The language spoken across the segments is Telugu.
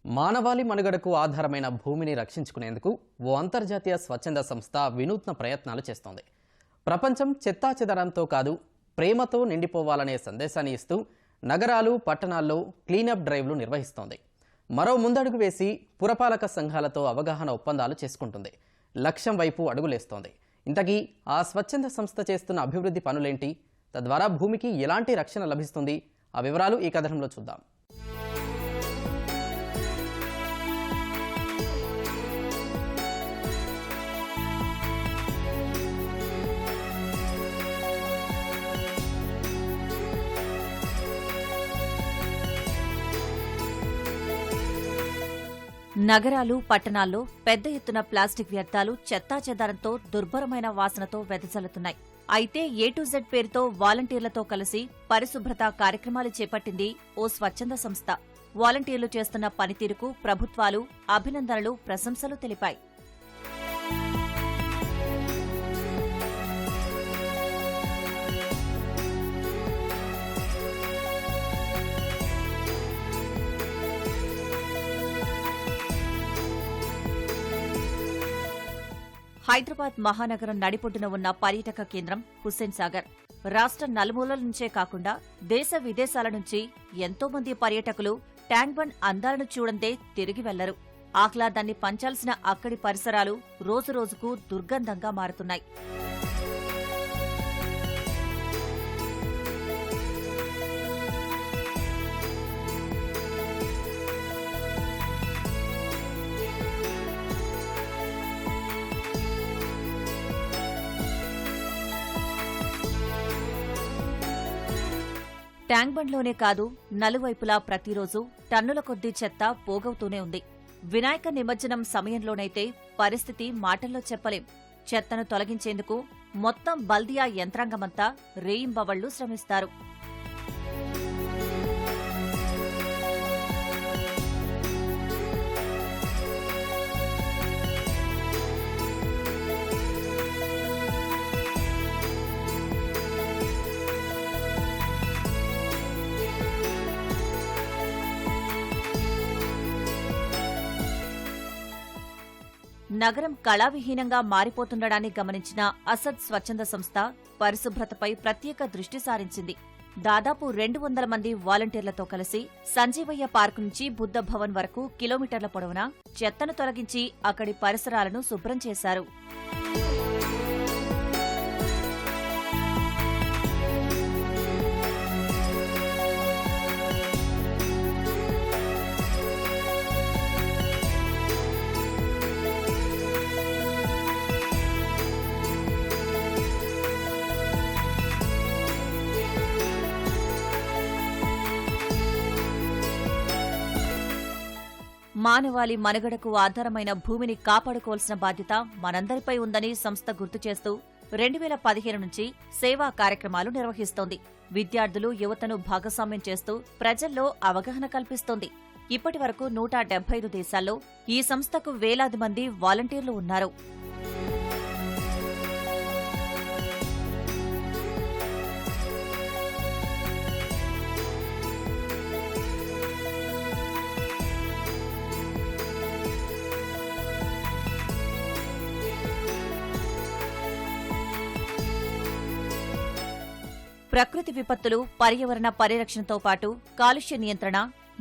మానవాళి మనుగడకు ఆధారమైన భూమిని రక్షించుకునేందుకు ఓ అంతర్జాతీయ స్వచ్ఛంద సంస్థ వినూత్న ప్రయత్నాలు చేస్తోంది. ప్రపంచం చెత్తాచెదరంతో కాదు, ప్రేమతో నిండిపోవాలనే సందేశాన్ని ఇస్తూ నగరాలు, పట్టణాల్లో క్లీనప్ డ్రైవ్లు నిర్వహిస్తోంది. మరో ముందడుగు వేసి పురపాలక సంఘాలతో అవగాహన ఒప్పందాలు చేసుకుంటుంది. లక్ష్యం వైపు అడుగులేస్తోంది. ఇంతకీ ఆ స్వచ్ఛంద సంస్థ చేస్తున్న అభివృద్ధి పనులేంటి? తద్వారా భూమికి ఎలాంటి రక్షణ లభిస్తుంది? ఆ వివరాలు ఈ కథనంలో చూద్దాం. నగరాలు, పట్టణాల్లో పెద్ద ఎత్తున ప్లాస్టిక్ వ్యర్థాలు చెత్తాచెదారంతో దుర్భరమైన వాసనతో వెదజల్లుతున్నాయి. అయితే A to Z పేరుతో వాలంటీర్లతో కలిసి పరిశుభ్రత కార్యక్రమాలు చేపట్టింది ఓ స్వచ్ఛంద సంస్థ. వాలంటీర్లు చేస్తున్న పనితీరుకు ప్రభుత్వాలు అభినందనలు, ప్రశంసలు తెలిపాయి. హైదరాబాద్ మహానగరం నడిపొడ్డున ఉన్న పర్యాటక కేంద్రం హుస్సేన్ సాగర్. రాష్ట్ర నలుమూలల నుంచే కాకుండా దేశ విదేశాల నుంచి ఎంతో మంది పర్యాటకులు ట్యాంక్ బండ్ అందాలను చూడందే తిరిగి వెళ్లరు. ఆహ్లాదాన్ని పంచాల్సిన అక్కడి పరిసరాలు రోజురోజుకు దుర్గంధంగా మారుతున్నాయి. ట్యాంక్ బండ్లోనే కాదు, నలువైపులా ప్రతిరోజు టన్నుల కొద్దీ చెత్త పోగవుతూనే ఉంది. వినాయక నిమజ్జనం సమయంలోనైతే పరిస్థితి మాటల్లో చెప్పలేం. చెత్తను తొలగించేందుకు మొత్తం బల్దియా యంత్రాంగమంతా రేయింబవళ్లు శ్రమిస్తారు. నగరం కళావిహీనంగా మారిపోతుండడాన్ని గమనించిన అసద్ స్వచ్ఛంద సంస్థ పరిశుభ్రతపై ప్రత్యేక దృష్టి సారించింది. దాదాపు 200 మంది వాలంటీర్లతో కలిసి సంజీవయ్య పార్క్ నుంచి బుద్ధ భవన్ వరకు కిలోమీటర్ల పొడవునా చెత్తను తొలగించి అక్కడి పరిసరాలను శుభ్రం చేశారు. మానవాళి మనుగడకు ఆధారమైన భూమిని కాపాడుకోవాల్సిన బాధ్యత మనందరిపై ఉందని సంస్థ గుర్తు చేస్తూ 2015 నుంచి సేవా కార్యక్రమాలు నిర్వహిస్తోంది. విద్యార్థులు, యువతను భాగస్వామ్యం చేస్తూ ప్రజల్లో అవగాహన కల్పిస్తోంది. ఇప్పటి వరకు 175 దేశాల్లో ఈ సంస్థకు వేలాది మంది వాలంటీర్లు ఉన్నారు. ప్రకృతి విపత్తులు, పర్యావరణ పరిరక్షణతో పాటు కాలుష్య నియంత్రణ,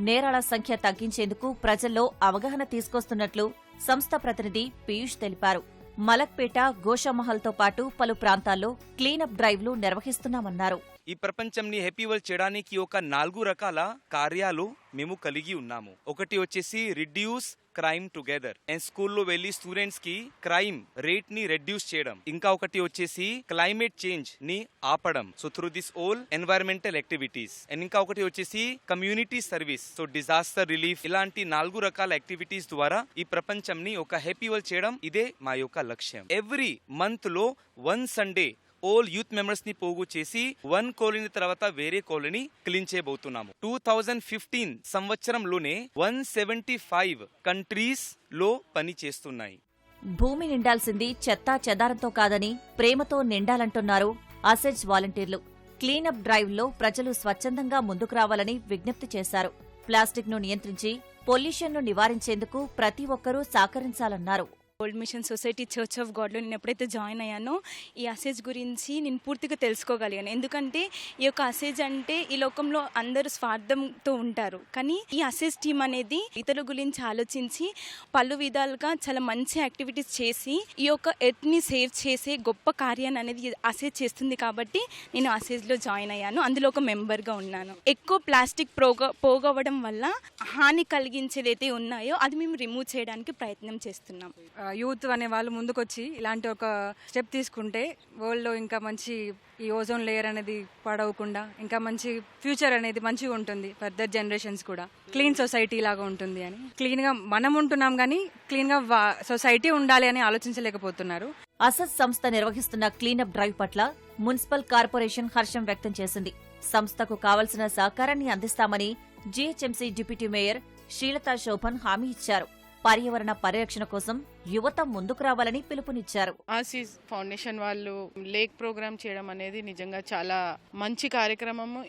నేరాల సంఖ్య తగ్గించేందుకు ప్రజల్లో అవగాహన తీసుకొస్తున్నట్లు సంస్థ ప్రతినిధి పీయూష్ తెలిపారు. మలక్పేట, గోషామహల్తో పాటు పలు ప్రాంతాల్లో క్లీనప్ డ్రైవ్లు నిర్వహిస్తున్నామన్నారు. ఈ ప్రపంచంని హ్యాపీవల్ చేయడానికి ఒక 4 రకాల కార్యాలు మేము కలిగి ఉన్నాము. ఒకటి వచ్చేసి రిడ్యూస్ క్రైమ్ టుగెదర్, అండ్ స్కూల్లో వెళ్లి స్టూడెంట్స్ కి క్రైమ్ రేట్ ని రెడ్యూస్ చేయడం. ఇంకా ఒకటి వచ్చేసి క్లైమేట్ చేంజ్ ని ఆపడం, so through this all environmental activities. And ఇంకా ఒకటి వచ్చేసి community service, so disaster relief. ఇలాంటి 4 రకాల యాక్టివిటీస్ ద్వారా ఈ ప్రపంచంని ఒక హ్యాపీవల్ చేయడం, ఇదే మా యొక్క లక్ష్యం. ఎవ్రీ మంత్ లో 1 సండే all యూత్ మెంబర్స్ ని పోగు చేసి 1 కాలనీ తర్వాత వేరే కాలనీ క్లీన్ చేయబోతున్నాము. 2015 సంవత్సరంలోనే 175 కంట్రీస్ లో పని చేస్తున్నాయి. భూమి నిండాల్సింది చెత్తా చెదారంతో కాదని ప్రేమతో నిండాలంటున్నారు అసెజ్ వాలంటీర్లు. క్లీనప్ డ్రైవ్లో ప్రజలు స్వచ్ఛందంగా ముందుకు రావాలని విజ్ఞప్తి చేశారు. ప్లాస్టిక్ ను నియంత్రించి పొల్యూషన్ను నివారించేందుకు ప్రతి ఒక్కరూ సహకరించాలన్నారు. Old mission society church of గాడ్లో నేను ఎప్పుడైతే జాయిన్ అయ్యానో ఈ అసేజ్ గురించి నేను పూర్తిగా తెలుసుకోగలిగాను. ఎందుకంటే ఈ యొక్క అసేజ్ అంటే ఈ లోకంలో అందరూ స్వార్థంతో ఉంటారు, కానీ ఈ అసేజ్ టీమ్ అనేది ఇతరుల గురించి ఆలోచించి పలు విధాలుగా చాలా మంచి యాక్టివిటీస్ చేసి ఈ యొక్క ఎర్త్ని సేవ్ చేసే గొప్ప కార్యాన్ని అనేది అసేజ్ చేస్తుంది. కాబట్టి నేను అసేజ్లో జాయిన్ అయ్యాను, అందులో ఒక మెంబర్గా ఉన్నాను. ఎక్కువ ప్లాస్టిక్ పోగవడం వల్ల హాని కలిగించేదైతే ఉన్నాయో అది మేము రిమూవ్ చేయడానికి ప్రయత్నం చేస్తున్నాం. యూత్ అనే వాళ్ళు ముందుకొచ్చి ఇలాంటి ఒక స్టెప్ తీసుకుంటే వరల్డ్లో ఇంకా మంచి ఈ ఓజోన్ లేయర్ అనేది పడవకుండా ఇంకా మంచి ఫ్యూచర్ అనేది మంచిగా ఉంటుంది. ఫర్దర్ జనరేషన్స్ కూడా క్లీన్ సొసైటీ లాగా ఉంటుంది అని. క్లీన్గా మనం ఉంటున్నాం కానీ క్లీన్గా సొసైటీ ఉండాలి అని ఆలోచించలేకపోతున్నారు. అసెస్ సంస్థ నిర్వహిస్తున్న క్లీనప్ డ్రైవ్ పట్ల మున్సిపల్ కార్పొరేషన్ హర్షం వ్యక్తం చేసింది. సంస్థకు కావలసిన సహకారాన్ని అందిస్తామని GHMC deputy mayor Srilatha Shobhan హామీ ఇచ్చారు. పర్యావరణ పరిరక్షణ కోసం యువత ముందుకు రావాలని పిలుపునిచ్చారు. ఆసీస్ ఫౌండేషన్ వాళ్ళు లేక్ ప్రోగ్రామ్ చేయడం అనేది నిజంగా చాలా మంచి కార్యక్రమము.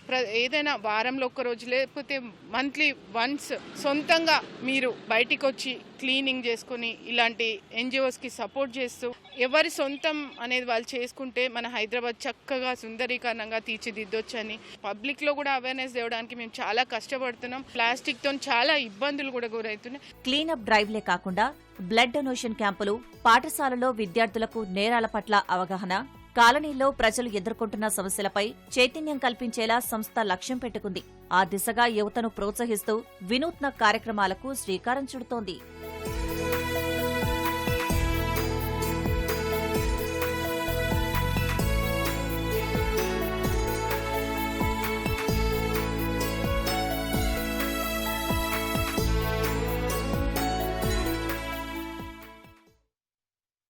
ఏదైనా వారంలో ఒక్క రోజు లేకపోతే మంత్లీ వన్స్ సొంతంగా మీరు బయటికి వచ్చి క్లీనింగ్ చేసుకుని ఇలాంటి ఎన్జిఓస్కి సపోర్ట్ చేస్తూ ఎవరి సొంతం అనేది వాళ్ళు చేసుకుంటే మన హైదరాబాద్ చక్కగా సుందరీకరణంగా తీర్చిదిద్దొచ్చని పబ్లిక్లో కూడా అవేర్నెస్ తేవడానికి మేము చాలా కష్టపడుతున్నాం. ప్లాస్టిక్తో చాలా ఇబ్బందులు కూడా గురవుతున్నాయి. క్లీనప్ డ్రైవ్లే కాకుండా బ్లడ్ డొనేషన్ క్యాంపులు, పాఠశాలలో విద్యార్థులకు నేరాల పట్ల అవగాహన, కాలనీల్లో ప్రజలు ఎదుర్కొంటున్న సమస్యలపై చైతన్యం కల్పించేలా సంస్థ లక్ష్యం పెట్టుకుంది. ఆ దిశగా యువతను ప్రోత్సహిస్తూ వినూత్న కార్యక్రమాలకు శ్రీకారం చుడుతోంది.